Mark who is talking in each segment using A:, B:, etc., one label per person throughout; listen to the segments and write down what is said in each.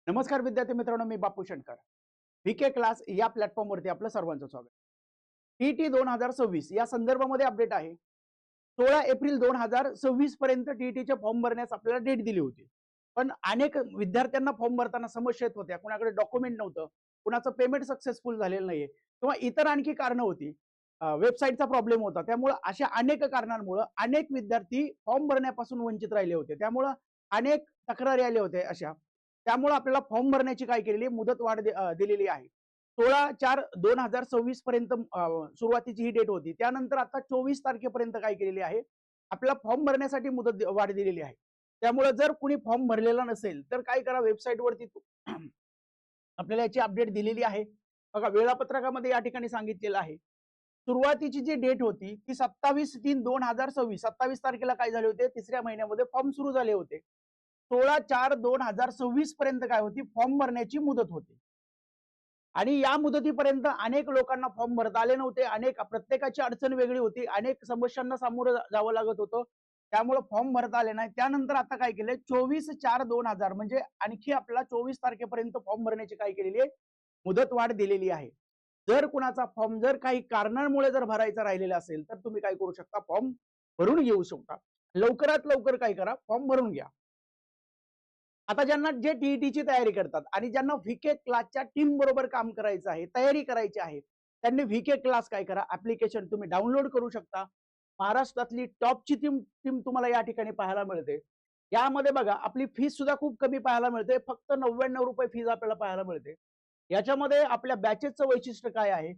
A: नमस्कार विद्यार्थी मित्रांनो, मी बापू शंकर. व्हीके क्लास या प्लॅटफॉर्मवरती आपलं सर्वांचं स्वागत. टीईटी 2026 या संदर्भामध्ये अपडेट आहे. 16 एप्रिल 2026 पर्यंत टीईटीचे फॉर्म भरण्यास आपल्याला डेट दिली होती. पण अनेक विद्यार्थ्यांना फॉर्म भरताना समस्या येत होत्या. कुणाकडे डॉक्युमेंट नव्हतं, कुणाचं पेमेंट सक्सेसफुल झालेलं नाहीये किंवा इतर आणखी कारणं होती. वेबसाईटचा प्रॉब्लेम होता. त्यामुळे अशा अनेक कारणांमुळे अनेक विद्यार्थी फॉर्म भरण्यापासून वंचित राहिले होते. त्यामुळे अनेक तक्रारी आल्या होत्या अशा. त्यामुळे आपल्याला फॉर्म भरण्याची काय केलेली मुदत वाढ दिलेली आहे. 16/4/2026 पर्यंत सुरुवातीची ही डेट होती. त्यानंतर आता 24 तारखेपर्यंत काय केलेली आहे, आपल्याला फॉर्म भरण्यासाठी मुदत वाढ दिलेली आहे. त्यामुळे जर कुणी फॉर्म भरलेला नसेल तर काय करा, वेबसाईटवरती आपल्याला याची अपडेट दिलेली आहे. बघा, वेळापत्रकामध्ये या ठिकाणी सांगितलेलं आहे. सुरुवातीची जी डेट होती ती 27/3/2026. 27 तारखेला काय झाले होते, तिसऱ्या महिन्यामध्ये फॉर्म सुरू झाले होते. 16/4/2026 पर्यंत काय होती, फॉर्म भरण्याची मुदत होती. आणि या मुदतीपर्यंत अनेक लोकांना फॉर्म भरता आले नव्हते. प्रत्येकाची अडचण वेगळी होती. अनेक समस्यांना सामोरं जावं लागत होतं. त्यामुळे फॉर्म भरता आले नाही. त्यानंतर आता काय केलंय, 24/4/2000 म्हणजे आणखी आपल्याला 24 तारखेपर्यंत फॉर्म भरण्याची काय केलेली आहे, मुदत वाढ दिलेली आहे. जर कुणाचा फॉर्म जर काही कारणांमुळे जर भरायचा राहिलेला असेल तर तुम्ही काय करू शकता, फॉर्म भरून घेऊ शकता. लवकरात लवकर काय करा, फॉर्म भरून घ्या. आता ज्यांना जे टीईटीची तयारी करतात आणि ज्यांना व्हीके क्लासच्या टीम बरोबर काम करायचं आहे, तयारी करायची आहे, त्यांनी व्हीके क्लास काय करा, ऍप्लिकेशन तुम्ही डाउनलोड करू शकता. महाराष्ट्रातली टॉपची टीम टीम तुम्हाला या ठिकाणी पाहायला मिळते. यामध्ये बघा, आपली फीस सुद्धा खूप कमी पाहायला मिळते. फक्त 99 रुपये फीस आपल्याला पाहायला मिळते. याच्यामध्ये आपल्या बॅचेसचं वैशिष्ट्य काय आहे,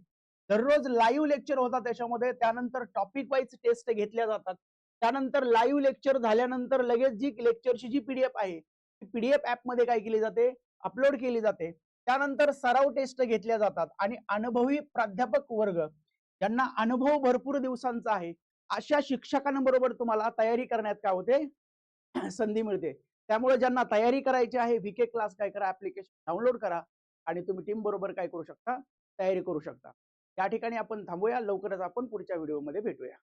A: दररोज लाईव्ह लेक्चर होतात त्याच्यामध्ये. त्यानंतर टॉपिक वाईज टेस्ट घेतल्या जातात. त्यानंतर लाईव्ह लेक्चर झाल्यानंतर लगेच जी लेक्चरची जी पीडीएफ आहे, पीडीएफ ऍप मध्ये काय केली जाते, अपलोड केली जाते. त्यानंतर सराव टेस्ट घेतल्या जातात आणि अनुभवी प्राध्यापक वर्ग, ज्यांना अनुभव भरपूर दिवसांचा आहे, अशा शिक्षकांबरोबर तुम्हाला तयारी करण्यात काय होते, संधी मिळते. त्यामुळे ज्यांना तयारी करायची आहे, व्हीके क्लास काय करा, ऍप्लिकेशन डाउनलोड करा आणि तुम्ही टीम बरोबर काय करू शकता, तयारी करू शकता. या ठिकाणी आपण थांबूया. लवकरच आपण पुढच्या व्हिडिओमध्ये भेटूया.